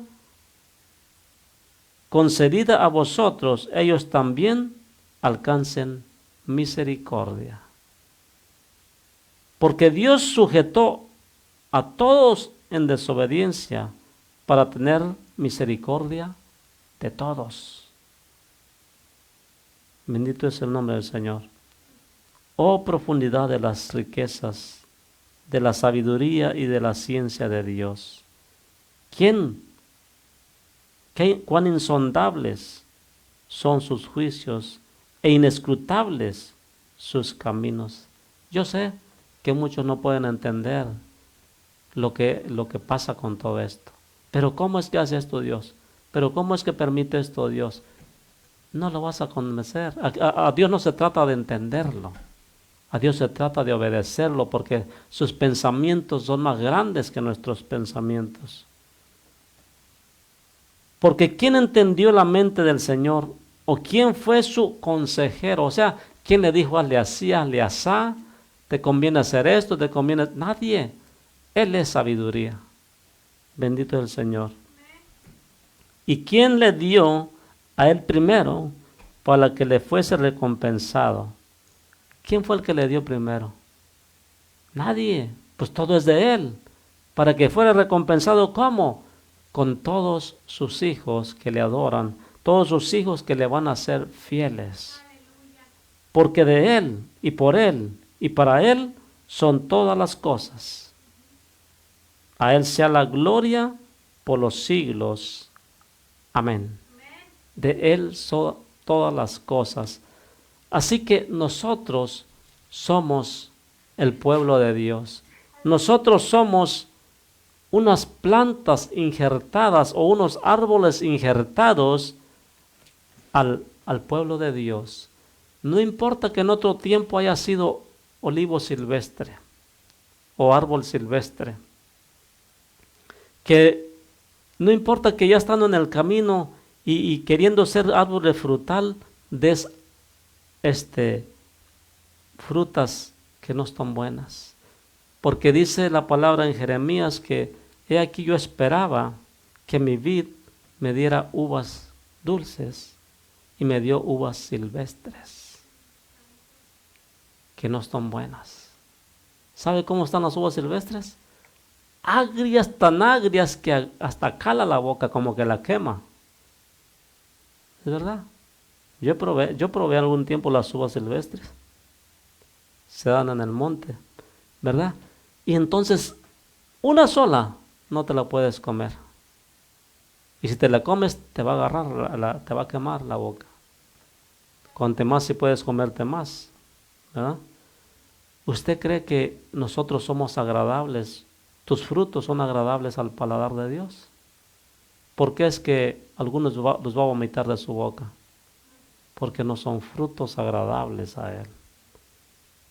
concedida a vosotros, ellos también alcancen misericordia. Porque Dios sujetó a todos en desobediencia para tener misericordia de todos. Bendito es el nombre del Señor. Oh profundidad de las riquezas, de la sabiduría y de la ciencia de Dios. Cuán insondables son sus juicios e inescrutables sus caminos. Yo sé que muchos no pueden entender lo que pasa con todo esto. Pero ¿cómo es que hace esto Dios? ¿Pero cómo es que permite esto Dios? No lo vas a convencer. A Dios no se trata de entenderlo. A Dios se trata de obedecerlo, porque sus pensamientos son más grandes que nuestros pensamientos. Porque ¿quién entendió la mente del Señor? ¿O quién fue su consejero? O sea, ¿quién le dijo, hazle así, hazle asá? ¿Te conviene hacer esto? ¿Te conviene? Nadie. Él es sabiduría. Bendito es el Señor. ¿Y quién le dio a él primero para que le fuese recompensado? ¿Quién fue el que le dio primero? Nadie. Pues todo es de él. Para que fuera recompensado, ¿cómo? Con todos sus hijos que le adoran, todos sus hijos que le van a ser fieles. Porque de él y por él y para él son todas las cosas. A él sea la gloria por los siglos. Amén. De él son todas las cosas. Así que nosotros somos el pueblo de Dios. Nosotros somos unas plantas injertadas o unos árboles injertados al pueblo de Dios. No importa que en otro tiempo haya sido olivo silvestre o árbol silvestre. Que no importa que ya estando en el camino y queriendo ser árbol frutal, des frutas que no están buenas. Porque dice la palabra en Jeremías que he aquí yo esperaba que mi vid me diera uvas dulces y me dio uvas silvestres que no están buenas. ¿Sabe cómo están las uvas silvestres? Agrias, tan agrias que hasta cala la boca, como que la quema. ¿Es verdad? Yo probé algún tiempo las uvas silvestres. Se dan en el monte, ¿verdad? Y entonces, una sola no te la puedes comer. Y si te la comes, te va a agarrar, te va a quemar la boca. Cuanto más si puedes comerte más, ¿verdad? ¿Usted cree que nosotros somos agradables? ¿Tus frutos son agradables al paladar de Dios? ¿Por qué es que algunos los va a vomitar de su boca? Porque no son frutos agradables a Él.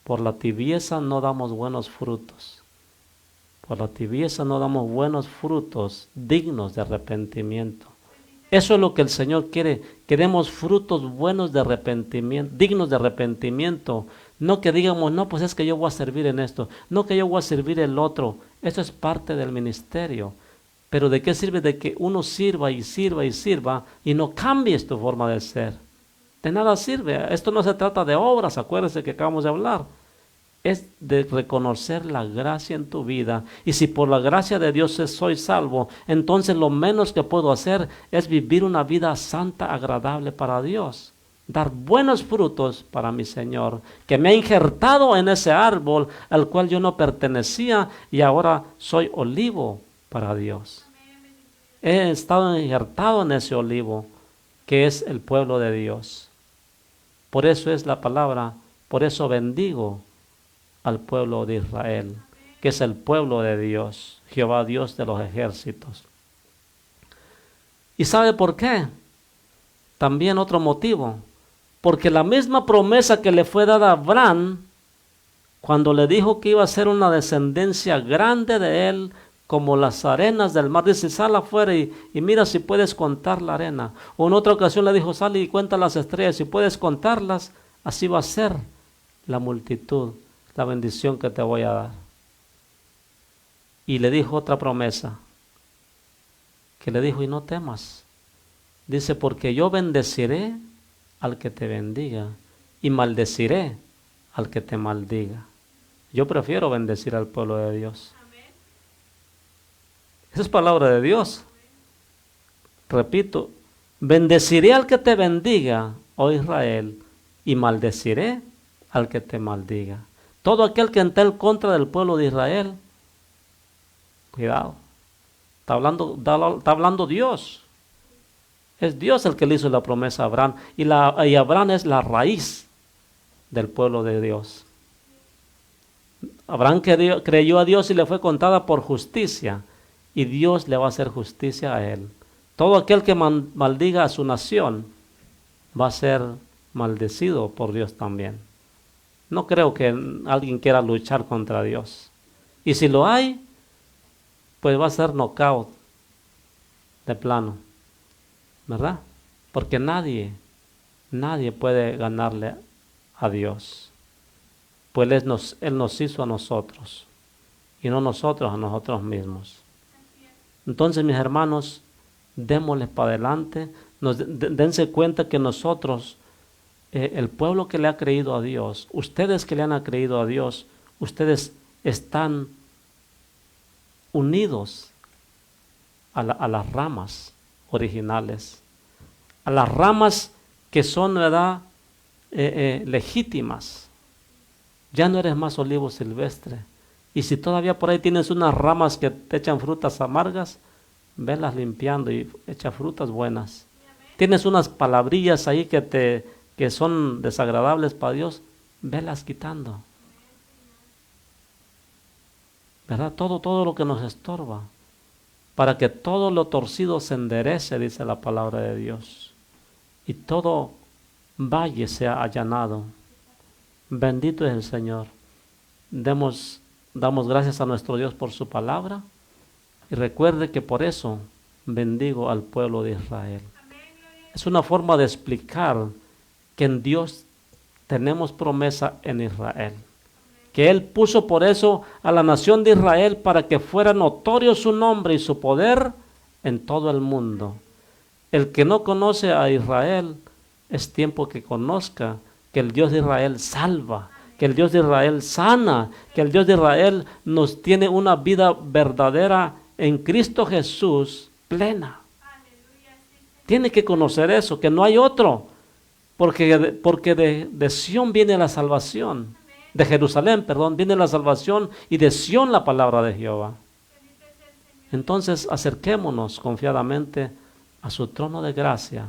Por la tibieza no damos buenos frutos. Por la tibieza no damos buenos frutos dignos de arrepentimiento. Eso es lo que el Señor quiere, que demos frutos buenos de arrepentimiento, dignos de arrepentimiento. No que digamos, no, pues es que yo voy a servir en esto, no que yo voy a servir el otro. Eso es parte del ministerio. Pero ¿de qué sirve de que uno sirva y sirva y sirva y no cambies tu forma de ser? De nada sirve. Esto no se trata de obras, acuérdense que acabamos de hablar. Es de reconocer la gracia en tu vida. Y si por la gracia de Dios soy salvo, entonces lo menos que puedo hacer es vivir una vida santa, agradable para Dios. Dar buenos frutos para mi Señor, que me ha injertado en ese árbol al cual yo no pertenecía y ahora soy olivo para Dios. He estado injertado en ese olivo que es el pueblo de Dios. Por eso es la palabra, por eso bendigo al pueblo de Israel, que es el pueblo de Dios, Jehová Dios de los ejércitos. ¿Y sabe por qué? También otro motivo, porque la misma promesa que le fue dada a Abraham, cuando le dijo que iba a ser una descendencia grande de él, como las arenas del mar, dice, sal afuera y mira si puedes contar la arena. O en otra ocasión le dijo, sal y cuenta las estrellas, si puedes contarlas, así va a ser la multitud, la bendición que te voy a dar. Y le dijo otra promesa, que le dijo, y no temas. Dice, porque yo bendeciré al que te bendiga y maldeciré al que te maldiga. Yo prefiero bendecir al pueblo de Dios. Esa es palabra de Dios. Repito, bendeciré al que te bendiga, oh Israel, y maldeciré al que te maldiga. Todo aquel que esté en contra del pueblo de Israel, cuidado, está hablando Dios. Es Dios el que le hizo la promesa a Abraham, y Abraham es la raíz del pueblo de Dios. Abraham creyó a Dios y le fue contada por justicia, y Dios le va a hacer justicia a él. Todo aquel que maldiga a su nación va a ser maldecido por Dios también. No creo que alguien quiera luchar contra Dios. Y si lo hay, pues va a ser knockout de plano, ¿verdad? Porque nadie puede ganarle a Dios. Pues Él nos hizo a nosotros y no nosotros a nosotros mismos. Entonces, mis hermanos, démosles para adelante, dense cuenta que nosotros, el pueblo que le ha creído a Dios, ustedes que le han creído a Dios, ustedes están unidos a las ramas originales, a las ramas que son, ¿verdad?, legítimas. Ya no eres más olivo silvestre. Y si todavía por ahí tienes unas ramas que te echan frutas amargas, velas limpiando y echa frutas buenas. Tienes unas palabrillas ahí que son desagradables para Dios, velas quitando. ¿Verdad? Todo lo que nos estorba, para que todo lo torcido se enderece, dice la palabra de Dios, y todo valle sea allanado. Bendito es el Señor. Damos gracias a nuestro Dios por su palabra, y recuerde que por eso bendigo al pueblo de Israel. Es una forma de explicar que en Dios tenemos promesa en Israel, que Él puso por eso a la nación de Israel para que fuera notorio su nombre y su poder en todo el mundo. El que no conoce a Israel, es tiempo que conozca que el Dios de Israel salva, que el Dios de Israel sana, que el Dios de Israel nos tiene una vida verdadera en Cristo Jesús, plena. Tiene que conocer eso, que no hay otro, porque de Sión viene la salvación, de Jerusalén, perdón, viene la salvación, y de Sión la palabra de Jehová. Entonces acerquémonos confiadamente a su trono de gracia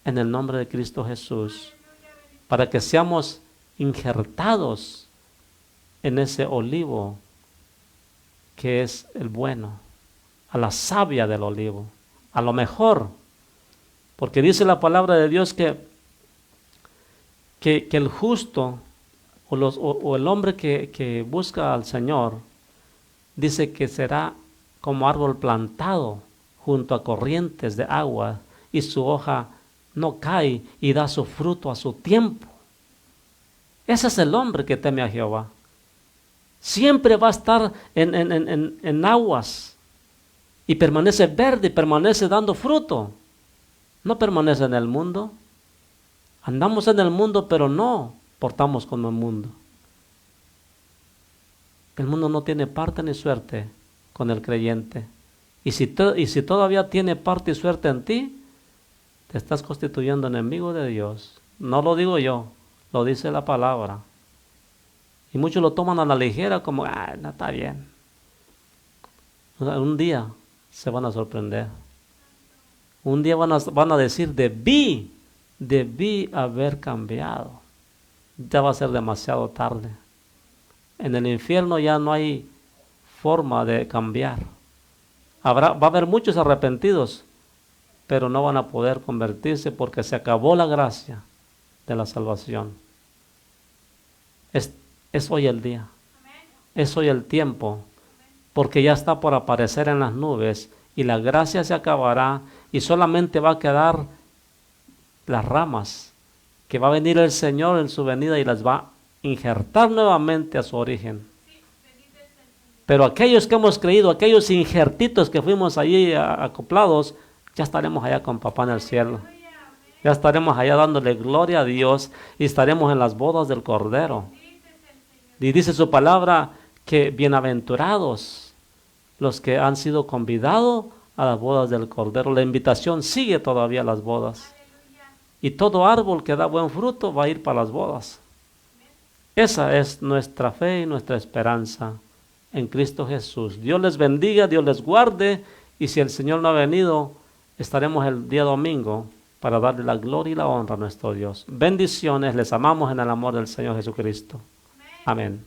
en el nombre de Cristo Jesús, para que seamos injertados en ese olivo que es el bueno, a la savia del olivo, a lo mejor, porque dice la palabra de Dios que el justo o el hombre que busca al Señor, dice que será como árbol plantado junto a corrientes de agua, y su hoja no cae y da su fruto a su tiempo. Ese es el hombre que teme a Jehová. Siempre va a estar en aguas y permanece verde, permanece dando fruto. No permanece en el mundo. Andamos en el mundo, pero no portamos como el mundo. El mundo no tiene parte ni suerte con el creyente. Y si todavía tiene parte y suerte en ti, te estás constituyendo enemigo de Dios. No lo digo yo, lo dice la palabra. Y muchos lo toman a la ligera como, no está bien. Un día se van a sorprender. Un día van a decir, debí haber cambiado. Ya va a ser demasiado tarde. En el infierno ya no hay forma de cambiar. Va a haber muchos arrepentidos, pero no van a poder convertirse porque se acabó la gracia de la salvación. Es hoy el día. Es hoy el tiempo, porque ya está por aparecer en las nubes y la gracia se acabará y solamente va a quedar las ramas, que va a venir el Señor en su venida y las va a injertar nuevamente a su origen. Pero aquellos que hemos creído, aquellos injertitos que fuimos allí acoplados, ya estaremos allá con papá en el cielo. Ya estaremos allá dándole gloria a Dios y estaremos en las bodas del Cordero. Y dice su palabra que bienaventurados los que han sido convidados a las bodas del Cordero. La invitación sigue todavía a las bodas. Y todo árbol que da buen fruto va a ir para las bodas. Esa es nuestra fe y nuestra esperanza en Cristo Jesús. Dios les bendiga, Dios les guarde, y si el Señor no ha venido, estaremos el día domingo para darle la gloria y la honra a nuestro Dios. Bendiciones, les amamos en el amor del Señor Jesucristo. Amén.